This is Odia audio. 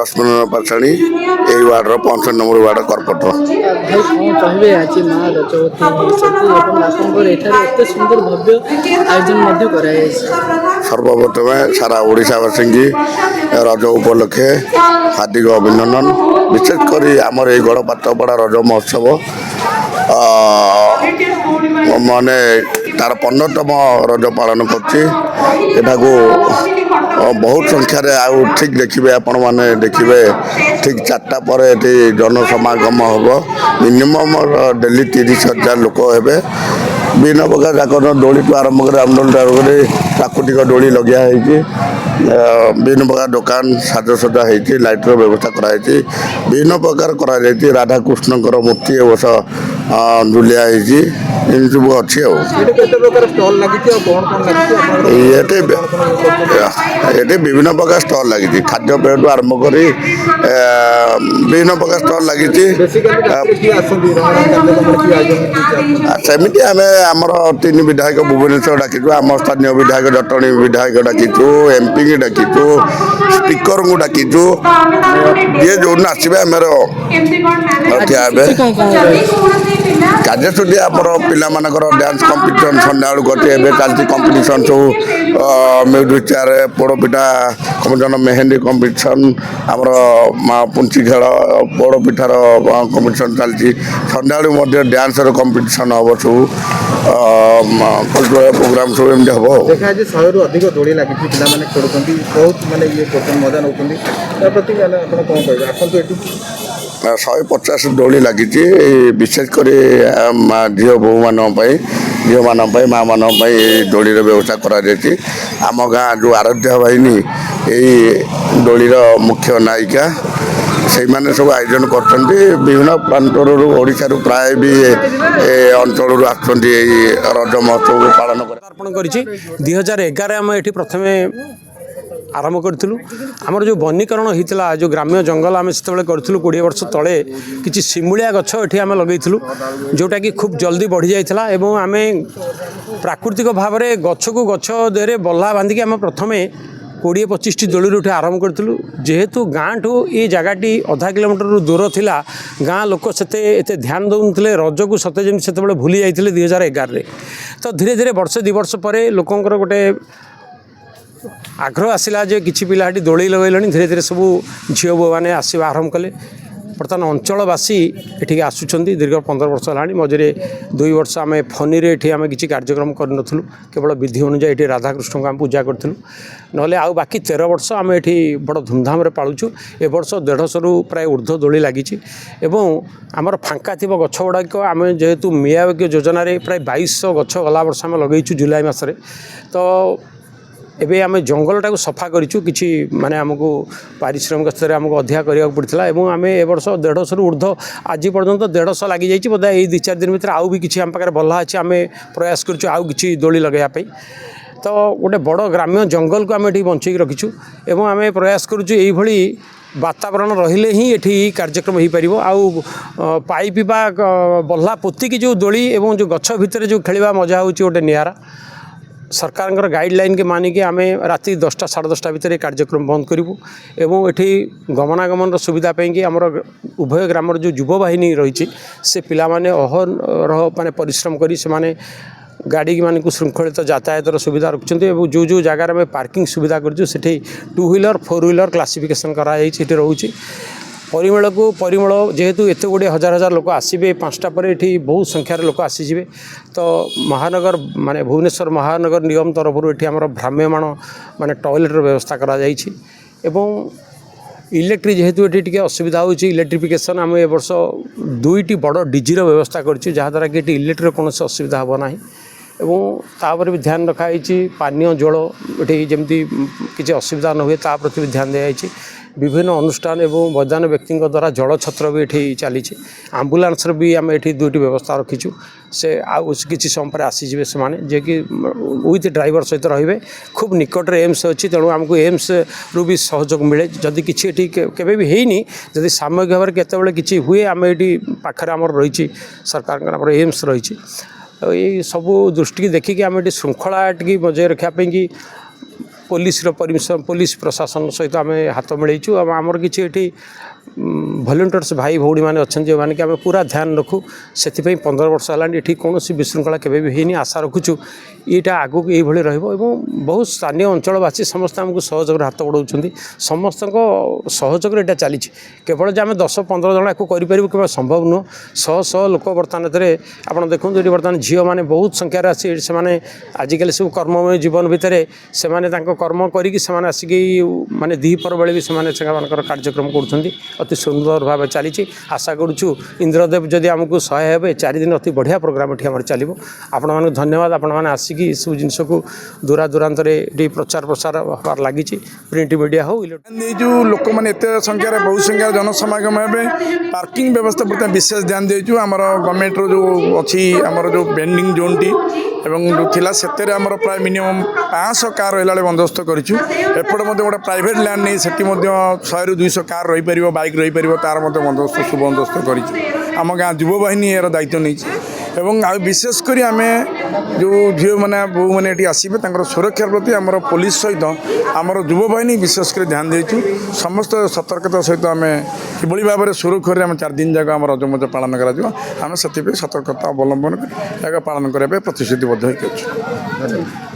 ରଶ୍ମିନ ପାଟ୍ଟାଣୀ এই ওয়ার্ডর 65 নম্বর ওয়ার্ড কর্পোরেটর। ভাই কଣ କହିବେ ଆଜି ମା ରଜବତୀ ହେଇଛନ୍ତି ଏବଂ ଆପଣଙ୍କର ଏଠାରେ ଏତେ ସୁନ୍ଦର ଭବ୍ୟ ଆୟୋଜନ ମଧ୍ୟ କରାଯାଇଛି। সর্বপ্রথমে সারা ওড়িশাবাসী রজ উপলক্ষে হার্দিক অভিনন্দন। বিশেষ করে আমার এই গড়পাত্রপড়া রজ মহোৎসব মানে তার 15তম রজ পালন করছি। এটাকে ବହୁତ ସଂଖ୍ୟାରେ ଆଉ ଠିକ୍ ଦେଖିବେ ଆପଣମାନେ ଦେଖିବେ ଠିକ୍ 4ଟା ପରେ ଏଠି ଜନସମାଗମ ହେବ। ମିନିମମ୍ ଡେଲି 30,000 ଲୋକ ହେବେ। ବିଭିନ୍ନ ପ୍ରକାର ଯାକର ଦୋଳିଠୁ ଆରମ୍ଭ କରି ରାମଦୋଳିଠୁ ଆରମ୍ଭ କରି ପ୍ରାକୃତିକ ଦୋଳି ଲଗିଆ ହେଇଛି। ବିଭିନ୍ନ ପ୍ରକାର ଦୋକାନ ସାଜସଜ୍ଜା ହେଇଛି, ଲାଇଟ୍ର ବ୍ୟବସ୍ଥା କରାଯାଇଛି, ବିଭିନ୍ନ ପ୍ରକାର କରାଯାଇଛି। ରାଧାକୃଷ୍ଣଙ୍କର ମୂର୍ତ୍ତି ଏ ବର୍ଷ ଝୁଲିଆ ହେଇଛି। ଏମିତି ସବୁ ଅଛି ଆଉ ଏଠି ବିଭିନ୍ନ ପ୍ରକାର ଷ୍ଟଲ୍ ଲାଗିଛି, ଖାଦ୍ୟପେୟଠୁ ଆରମ୍ଭ କରି ବିଭିନ୍ନ ପ୍ରକାର ଷ୍ଟଲ୍ ଲାଗିଛି। ସେମିତି ଆମେ ଆମର 3 ବିଧାୟକ ଭୁବନେଶ୍ୱର ଡାକିଛୁ, ଆମ ସ୍ଥାନୀୟ ବିଧାୟକ ଜଟଣୀ ବିଧାୟକ ଡାକିଛୁ, ଏମ୍ପିକି ଡାକିଛୁ, ସ୍ପିକରଙ୍କୁ ଡାକିଛୁ। ଯିଏ ଯେଉଁଦିନ ଆସିବେ ଆମର ଠିଆ ହେବେ। କାର୍ଯ୍ୟସୂଚୀ ଆମର ପିଲାମାନଙ୍କର ଡ୍ୟାନ୍ସ କମ୍ପିଟିସନ୍ ସନ୍ଧ୍ୟାବେଳକୁ ଅଛି। ଏବେ ଚାଲିଛି କମ୍ପିଟିସନ୍ ସବୁ ମ୍ୟୁଜିକ୍ ଚେୟାର, ପୋଡ଼ପିଠା କମ୍ପିଟିସନ୍, ମେହେନ୍ଦୀ କମ୍ପିଟିସନ୍, ଆମର ପୁଞ୍ଚି ଖେଳ, ପୋଡ଼ପିଠାର କମ୍ପିଟିସନ୍ ଚାଲିଛି। ସନ୍ଧ୍ୟାବେଳକୁ ମଧ୍ୟ ଡ୍ୟାନ୍ସର କମ୍ପିଟିସନ୍ ହେବ। ସବୁ କଲଚରାଲ୍ ପ୍ରୋଗ୍ରାମ୍ ସବୁ ଏମିତି ହେବ। ଦେଖାଯାଉଛି 100ରୁ ଅଧିକ ଦୋଳି ଲାଗିଛି, ପିଲାମାନେ ଖେଳୁଛନ୍ତି, ବହୁତ ମାନେ ଇଏ କରୁଛନ୍ତି, ମଜା ନେଉଛନ୍ତି। ତା ପ୍ରତି ଆପଣ କ'ଣ କହିବେ? ଆସନ୍ତୁ ଏଠି 150 ଦୋଳି ଲାଗିଛି। ବିଶେଷ କରି ଝିଅମାନଙ୍କ ପାଇଁ ମାଆମାନଙ୍କ ପାଇଁ ଏଇ ଦୋଳିର ବ୍ୟବସ୍ଥା କରାଯାଇଛି। ଆମ ଗାଁ ଯେଉଁ ଆରାଧ୍ୟ ବାହିନୀ ଏଇ ଦୋଳିର ମୁଖ୍ୟ ନାୟିକା, ସେଇମାନେ ସବୁ ଆୟୋଜନ କରୁଛନ୍ତି। ବିଭିନ୍ନ ପ୍ରାନ୍ତରୁ ଓଡ଼ିଶାରୁ ପ୍ରାୟ ବି ଏ ଅଞ୍ଚଳରୁ ଆସୁଛନ୍ତି ଏଇ ରଜ ମହୋତ୍ସବକୁ ପାଳନ କରି। ଅର୍ପଣ କରିଛି 2011 ଆମେ ଏଠି ପ୍ରଥମେ ଆରମ୍ଭ କରିଥିଲୁ। ଆମର ଯେଉଁ ବନୀକରଣ ହୋଇଥିଲା, ଯେଉଁ ଗ୍ରାମ୍ୟ ଜଙ୍ଗଲ ଆମେ ସେତେବେଳେ କରିଥିଲୁ 20 ବର୍ଷ ତଳେ, କିଛି ଶିମୁଳିଆ ଗଛ ଏଠି ଆମେ ଲଗାଇଥିଲୁ, ଯେଉଁଟାକି ଖୁବ୍ ଜଲ୍ଦି ବଢ଼ିଯାଇଥିଲା। ଏବଂ ଆମେ ପ୍ରାକୃତିକ ଭାବରେ ଗଛକୁ ଗଛ ଦେହରେ ବଲ୍ଲା ବାନ୍ଧିକି ଆମେ ପ୍ରଥମେ 20-25ଟି ଦୋଳିରୁ ଏଠି ଆରମ୍ଭ କରିଥିଲୁ। ଯେହେତୁ ଗାଁଠୁ ଏ ଜାଗାଟି ଅଧା କିଲୋମିଟରରୁ ଦୂର ଥିଲା, ଗାଁ ଲୋକ ଏତେ ଧ୍ୟାନ ଦେଉନଥିଲେ ରଜକୁ, ସତେ ଯେମିତି ସେତେବେଳେ ଭୁଲି ଯାଇଥିଲେ 2011ରେ। ତ ଧୀରେ ଧୀରେ ବର୍ଷେ 2 ବର୍ଷ ପରେ ଲୋକଙ୍କର ଗୋଟେ ଆଗ୍ରହ ଆସିଲା ଯେ କିଛି ପିଲା ଏଠି ଦୋଳି ଲଗାଇଲେଣି। ଧୀରେ ଧୀରେ ସବୁ ଝିଅ ବୋଉମାନେ ଆସିବା ଆରମ୍ଭ କଲେ। ବର୍ତ୍ତମାନ ଅଞ୍ଚଳବାସୀ ଏଠିକି ଆସୁଛନ୍ତି ଦୀର୍ଘ 15 ବର୍ଷ ହେଲାଣି। ମଝିରେ 2 ବର୍ଷ ଆମେ ଫନିରେ ଏଠି ଆମେ କିଛି କାର୍ଯ୍ୟକ୍ରମ କରିନଥିଲୁ, କେବଳ ବିଧି ଅନୁଯାୟୀ ଏଠି ରାଧାକୃଷ୍ଣଙ୍କୁ ଆମେ ପୂଜା କରିଥିଲୁ। ନହେଲେ ଆଉ ବାକି 13 ବର୍ଷ ଆମେ ଏଠି ବଡ଼ ଧୁମଧାମରେ ପାଳୁଛୁ। ଏ ବର୍ଷ 150ରୁ ପ୍ରାୟ ଉର୍ଦ୍ଧ୍ୱ ଦୋଳି ଲାଗିଛି। ଏବଂ ଆମର ଫାଙ୍କା ଥିବା ଗଛ ଗୁଡ଼ାକ ଆମେ ଯେହେତୁ ମିଆବାକ୍ୟ ଯୋଜନାରେ ପ୍ରାୟ 2200 ଗଛ ଗଲା ବର୍ଷ ଆମେ ଲଗାଇଛୁ ଜୁଲାଇ ମାସରେ। ତ ଏବେ ଆମେ ଜଙ୍ଗଲଟାକୁ ସଫା କରିଛୁ। କିଛି ମାନେ ଆମକୁ ପାରିଶ୍ରମିକ ସ୍ତରରେ ଆମକୁ ଅଧିକା କରିବାକୁ ପଡ଼ିଥିଲା। ଏବଂ ଆମେ ଏ ବର୍ଷ 150ରୁ ଉର୍ଦ୍ଧ୍ୱ ଆଜି ପର୍ଯ୍ୟନ୍ତ 150 ଲାଗିଯାଇଛି। ବୋଧେ ଏଇ 2-4 ଦିନ ଭିତରେ ଆଉ ବି କିଛି ଆମ ପାଖରେ ବଲ୍ଲା ଅଛି। ଆମେ ପ୍ରୟାସ କରୁଛୁ ଆଉ କିଛି ଦୋଳି ଲଗାଇବା ପାଇଁ। ତ ଗୋଟେ ବଡ଼ ଗ୍ରାମ୍ୟ ଜଙ୍ଗଲକୁ ଆମେ ଏଠି ବଞ୍ଚେଇକି ରଖିଛୁ। ଏବଂ ଆମେ ପ୍ରୟାସ କରୁଛୁ ଏଇଭଳି ବାତାବରଣ ରହିଲେ ହିଁ ଏଠି କାର୍ଯ୍ୟକ୍ରମ ହୋଇପାରିବ। ଆଉ ପାଇପ୍ ବା ବଲ୍ଲା ପୋତିକି ଯେଉଁ ଦୋଳି ଏବଂ ଯେଉଁ ଗଛ ଭିତରେ ଯେଉଁ ଖେଳିବା ମଜା ହେଉଛି ଗୋଟେ ନିଆରା। ସରକାରଙ୍କର ଗାଇଡ଼ଲାଇନ୍କି ମାନିକି ଆମେ ରାତି 10ଟା 10:30 ଭିତରେ କାର୍ଯ୍ୟକ୍ରମ ବନ୍ଦ କରିବୁ। ଏବଂ ଏଠି ଗମନାଗମନର ସୁବିଧା ପାଇଁକି ଆମର ଉଭୟ ଗ୍ରାମର ଯେଉଁ ଯୁବବାହିନୀ ରହିଛି, ସେ ପିଲାମାନେ ଅହରହ ମାନେ ପରିଶ୍ରମ କରି ସେମାନେ ଗାଡ଼ିମାନଙ୍କୁ ଶୃଙ୍ଖଳିତ ଯାତାୟାତର ସୁବିଧା ରଖୁଛନ୍ତି। ଏବଂ ଯେଉଁ ଜାଗାରେ ଆମେ ପାର୍କିଂ ସୁବିଧା କରିଛୁ ସେଠି 2 ହ୍ୱିଲର 4 ହ୍ୱିଲର କ୍ଲାସିଫିକେସନ୍ କରାଯାଇଛି, ସେଠି ରହୁଛି। ପରିମଳ ଯେହେତୁ ଏତେ ଗୁଡ଼ିଏ ହଜାର ହଜାର ଲୋକ ଆସିବେ, 5ଟା ପରେ ଏଠି ବହୁତ ସଂଖ୍ୟାରେ ଲୋକ ଆସିଯିବେ। ତ ମହାନଗର ମାନେ ଭୁବନେଶ୍ୱର ମହାନଗର ନିଗମ ତରଫରୁ ଏଠି ଆମର ଭ୍ରାମ୍ୟମାଣ ମାନେ ଟଏଲେଟ୍ର ବ୍ୟବସ୍ଥା କରାଯାଇଛି। ଏବଂ ଇଲେକ୍ଟ୍ରିକ୍ ଯେହେତୁ ଏଠି ଟିକେ ଅସୁବିଧା ହେଉଛି, ଇଲେକ୍ଟ୍ରିଫିକେସନ୍ ଆମେ ଏ ବର୍ଷ 2ଟି ବଡ଼ ଡିଜିର ବ୍ୟବସ୍ଥା କରିଛୁ, ଯାହାଦ୍ୱାରା କି ଏଠି ଇଲେକ୍ଟ୍ରିର କୌଣସି ଅସୁବିଧା ହେବ ନାହିଁ। ଏବଂ ତାପରେ ବି ଧ୍ୟାନ ରଖାଯାଇଛି ପାନୀୟ ଜଳ ଏଠି ଯେମିତି କିଛି ଅସୁବିଧା ନ ହୁଏ ତା ପ୍ରତି ବି ଧ୍ୟାନ ଦିଆଯାଇଛି। ବିଭିନ୍ନ ଅନୁଷ୍ଠାନ ଏବଂ ବୈଧାନିକ ବ୍ୟକ୍ତିଙ୍କ ଦ୍ୱାରା ଜଳଛତ୍ର ବି ଏଠି ଚାଲିଛି। ଆମ୍ବୁଲାନ୍ସର ବି ଆମେ ଏଠି 2ଟି ବ୍ୟବସ୍ଥା ରଖିଛୁ। ସେ ଆଉ କିଛି ସମୟ ପରେ ଆସିଯିବେ ସେମାନେ, ଯିଏକି ୱିଥ୍ ଡ୍ରାଇଭର ସହିତ ରହିବେ। ଖୁବ୍ ନିକଟରେ ଏମ୍ସ ଅଛି, ତେଣୁ ଆମକୁ ଏମ୍ସରୁ ବି ସହଯୋଗ ମିଳେ। ଯଦି କିଛି ଏଠି କେବେ ବି ହେଇନି, ଯଦି ସାମୟିକ ଭାବରେ କେତେବେଳେ କିଛି ହୁଏ, ଆମେ ଏଠି ପାଖରେ ଆମର ରହିଛି ସରକାରଙ୍କର ଆମର ଏମ୍ସ ରହିଛି। ଏଇ ସବୁ ଦୃଷ୍ଟିକି ଦେଖିକି ଆମେ ଏଠି ଶୃଙ୍ଖଳା ଟିକେ ବଜାୟ ରଖିବା ପାଇଁକି पुलिस प्रशासन सहित आम हाथ मिलैचु आमर किसी ये भलेंटियर्स भाई भौणी मैंने अच्छा जो मैंने कि आम पूरा ध्यान रखू से 15 वर्ष है ये कौन विशृंखला केवे भी होनी आशा रखुचु यहाँ आगू ये बहुत स्थानीय अंचलवासी समस्त आमको सहयोग हाथ बढ़ाऊँ समस्त सहयोग यहाँ चली केवल जे आम 10-15 जन या करें संभव नुह 100 लोक बर्तमान आप देखो ये बर्तमान झील मैंने बहुत संख्यार आसी से आजिकल सब कर्ममय जीवन भितर से कर्म करिक आसिक माने दीपर बेले भी से कार्यक्रम कर अति सुंदर भाव चली आशा करुचु इंद्रदेव जदि आमको सहाय हे 4 दिन अति बढ़िया प्रोग्राम ये चलो आपण मानक धन्यवाद आपण मैंने आसिक सब जिनस को दूरा दूरांत प्रचार प्रसार होबार लगी प्रिंट मीडिया हो जो लोक मैंने एत संख्यार बहुत संख्यार जनसमागम हे पार्किंग व्यवस्था प्रति विशेष ध्यान देचु आमर गवर्नमेंट जो अच्छी आमर जो बेंडिंग जोन टी एवं जो थिला सेतेरे आमर प्राय मिनिमम 500 कार रहा बंदोबस्त करूँ एपटे गोटे प्राइवेट लैंड नहीं सेठी 100-200 कार रही पार बाइक रही पार तार बंदोबस्त सुबंदोबस्त कर आम गाँ युवा बाहिनी यार दायित्व नहीं एवं विशेषकर आम जो झील मैंने बो मैंने आसबे सुरक्षा प्रति आम पुलिस सहित आमर युवा बाहिनी विशेषकर ध्यान देचु समस्त सतर्कता सहित आम कि भाव में सुरक्षार आम 4 दिन जाक आम रजमज पालन करें सतर्कता अवलंबन कर पालन करने प्रतिश्रुतिबद्ध होकर।